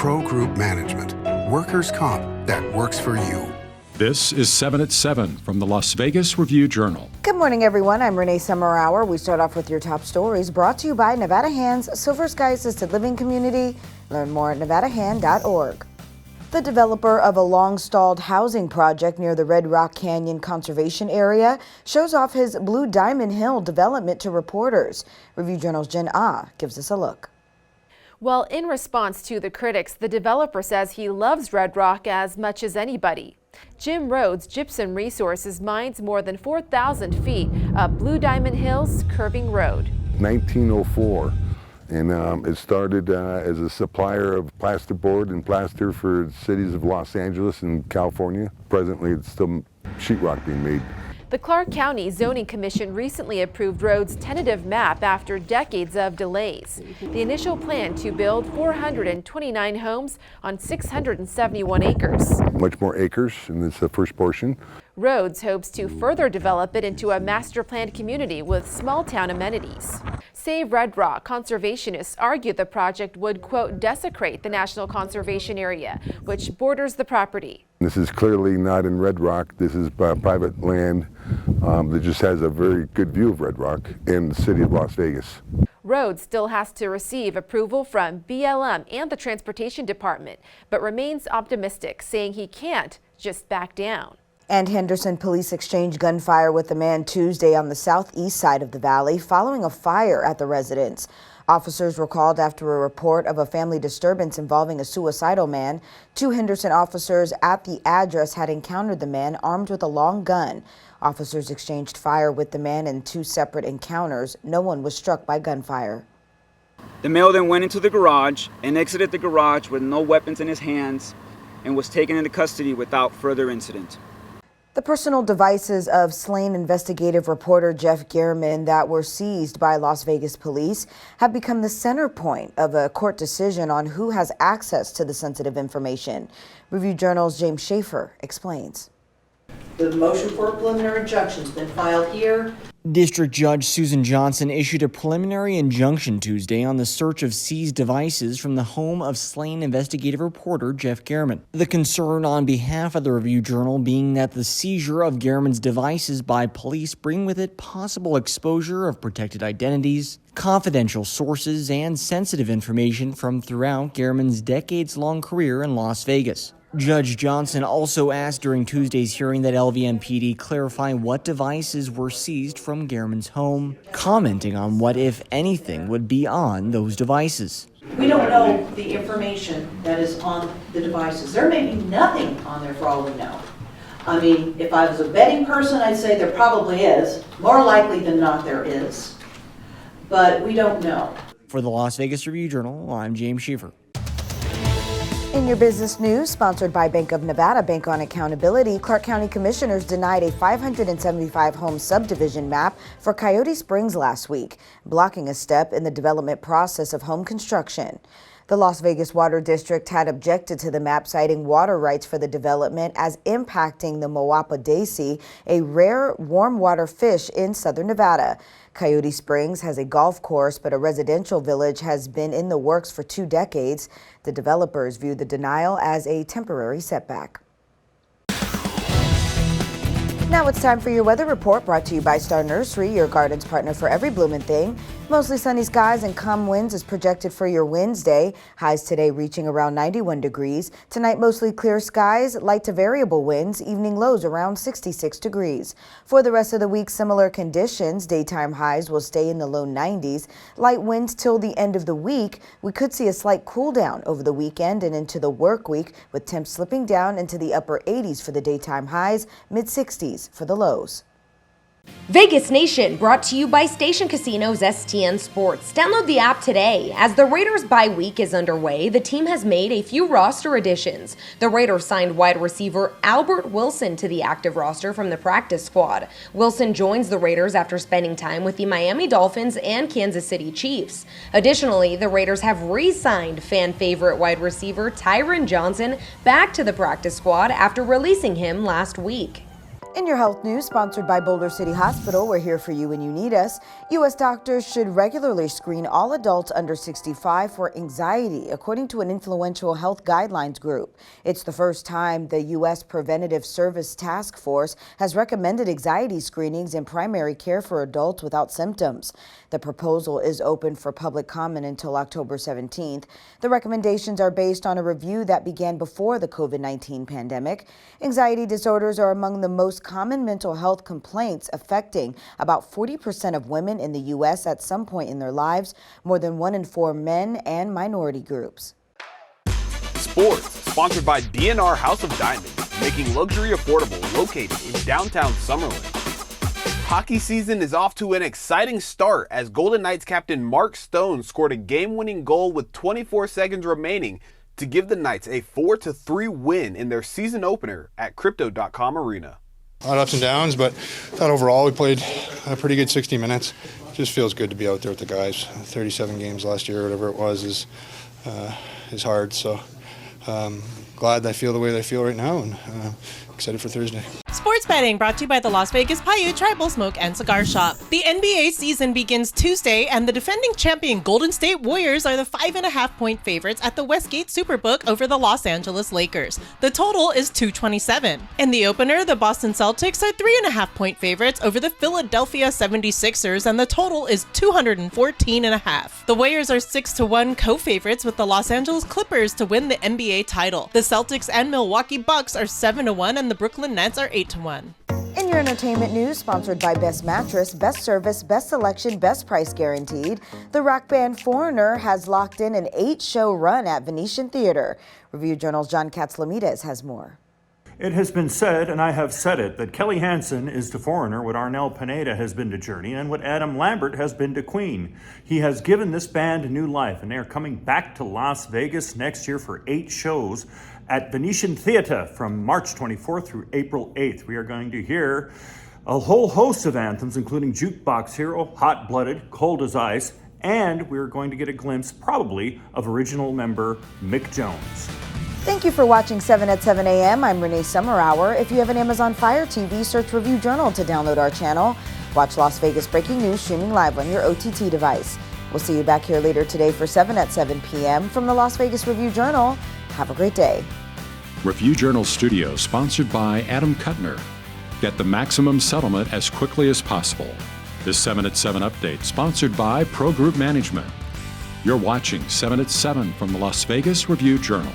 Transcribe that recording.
Pro Group Management. Workers' comp that works for you. This is 7 at 7 from the Las Vegas Review-Journal. Good morning, everyone. I'm Renee Summerhour. We start off with your top stories brought to you by Nevada Hands Silver Sky Assisted Living Community. Learn more at nevadahand.org. The developer of a long-stalled housing project near the Red Rock Canyon Conservation Area shows off his Blue Diamond Hill development to reporters. Review-Journal's Jen Ah gives us a look. Well, in response to the critics, the developer says he loves Red Rock as much as anybody. Jim Rhodes Gypsum Resources mines more than 4,000 feet up Blue Diamond Hill's curving road. 1904, and it started as a supplier of plasterboard and plaster for cities of Los Angeles and California. Presently, it's still sheetrock being made. The Clark County Zoning Commission recently approved Rhodes' tentative map after decades of delays. The initial plan to build 429 homes on 671 acres. Much more acres, and it's the first portion. Rhodes hopes to further develop it into a master-planned community with small-town amenities. Save Red Rock conservationists argue the project would, quote, desecrate the National Conservation Area, which borders the property. This is clearly not in Red Rock. This is private land that just has a very good view of Red Rock in the city of Las Vegas. Rhodes still has to receive approval from BLM and the Transportation Department, but remains optimistic, saying he can't just back down. And Henderson police exchanged gunfire with a man Tuesday on the southeast side of the valley following a fire at the residence. Officers were called after a report of a family disturbance involving a suicidal man. 2 Henderson officers at the address had encountered the man armed with a long gun. Officers exchanged fire with the man in 2 separate encounters. No one was struck by gunfire. The male then went into the garage and exited the garage with no weapons in his hands and was taken into custody without further incident. The personal devices of slain investigative reporter Jeff Gehrman that were seized by Las Vegas police have become the center point of a court decision on who has access to the sensitive information. Review-Journal's James Schaefer explains. The motion for a preliminary injunction has been filed here. District Judge Susan Johnson issued a preliminary injunction Tuesday on the search of seized devices from the home of slain investigative reporter Jeff Gehrman. The concern on behalf of the Review-Journal being that the seizure of Gehrman's devices by police bring with it possible exposure of protected identities, confidential sources, and sensitive information from throughout Gehrman's decades-long career in Las Vegas. Judge Johnson also asked during Tuesday's hearing that LVMPD clarify what devices were seized from Gehrman's home, commenting on what, if anything, would be on those devices. We don't know the information that is on the devices. There may be nothing on there for all we know. I mean, if I was a betting person, I'd say there probably is. More likely than not there is. But we don't know. For the Las Vegas Review-Journal, I'm James Schaefer. In your business news, sponsored by Bank of Nevada, Bank on Accountability, Clark County commissioners denied a 575-home subdivision map for Coyote Springs last week, blocking a step in the development process of home construction. The Las Vegas Water District had objected to the map, citing water rights for the development as impacting the Moapa daisy, a rare warm water fish in southern Nevada. Coyote Springs has a golf course, but a residential village has been in the works for 2 decades. The developers view the denial as a temporary setback. Now it's time for your weather report, brought to you by Star Nursery, your garden's partner for every blooming thing. Mostly sunny skies and calm winds is projected for your Wednesday. Highs today reaching around 91 degrees. Tonight, mostly clear skies, light to variable winds, evening lows around 66 degrees. For the rest of the week, similar conditions. Daytime highs will stay in the low 90s. Light winds till the end of the week. We could see a slight cool down over the weekend and into the work week, with temps slipping down into the upper 80s for the daytime highs, mid 60s for the lows. Vegas Nation, brought to you by Station Casinos STN Sports. Download the app today. As the Raiders bye week is underway, the team has made a few roster additions. The Raiders signed wide receiver Albert Wilson to the active roster from the practice squad. Wilson joins the Raiders after spending time with the Miami Dolphins and Kansas City Chiefs. Additionally, the Raiders have re-signed fan favorite wide receiver Tyron Johnson back to the practice squad after releasing him last week. In your health news, sponsored by Boulder City Hospital, we're here for you when you need us. U.S. doctors should regularly screen all adults under 65 for anxiety, according to an influential health guidelines group. It's the first time the U.S. Preventative Service Task Force has recommended anxiety screenings in primary care for adults without symptoms. The proposal is open for public comment until October 17th. The recommendations are based on a review that began before the COVID-19 pandemic. Anxiety disorders are among the most common mental health complaints, affecting about 40% of women in the U.S. at some point in their lives, more than 1 in 4 men and minority groups. Sports, sponsored by DNR House of Diamonds, making luxury affordable, located in downtown Summerlin. Hockey season is off to an exciting start as Golden Knights captain Mark Stone scored a game-winning goal with 24 seconds remaining to give the Knights a 4-3 win in their season opener at Crypto.com Arena. A lot of ups and downs, but I thought overall we played a pretty good 60 minutes. Just feels good to be out there with the guys. 37 games last year, whatever it was, is hard. So glad I feel the way that I feel right now, and excited for Thursday. Sports betting brought to you by the Las Vegas Paiute Tribal Smoke and Cigar Shop. The NBA season begins Tuesday, and the defending champion Golden State Warriors are the 5.5-point favorites at the Westgate Superbook over the Los Angeles Lakers. The total is 227. In the opener, the Boston Celtics are 3.5-point favorites over the Philadelphia 76ers, and the total is 214.5. The Warriors are 6-1 co-favorites with the Los Angeles Clippers to win the NBA title. The Celtics and Milwaukee Bucks are 7-1, and the Brooklyn Nets are 8-1. In your entertainment news, sponsored by Best Mattress, Best Service, Best Selection, Best Price Guaranteed, the rock band Foreigner has locked in an 8-show run at Venetian Theater. Review Journal's John Katzlamides has more. It has been said, and I have said it, that Kelly Hansen is to Foreigner what Arnel Pineda has been to Journey and what Adam Lambert has been to Queen. He has given this band new life, and they are coming back to Las Vegas next year for 8 shows at Venetian Theater from March 24th through April 8th. We are going to hear a whole host of anthems, including Jukebox Hero, Hot Blooded, Cold as Ice, and we're going to get a glimpse, probably, of original member Mick Jones. Thank you for watching 7 at 7 a.m. I'm Renee Summerhour. If you have an Amazon Fire TV, search Review Journal to download our channel. Watch Las Vegas Breaking News streaming live on your OTT device. We'll see you back here later today for 7 at 7 p.m. from the Las Vegas Review Journal. Have a great day. Review Journal Studio, sponsored by Adam Kuttner. Get the maximum settlement as quickly as possible. This 7 at 7 update, sponsored by Pro Group Management. You're watching 7 at 7 from the Las Vegas Review Journal.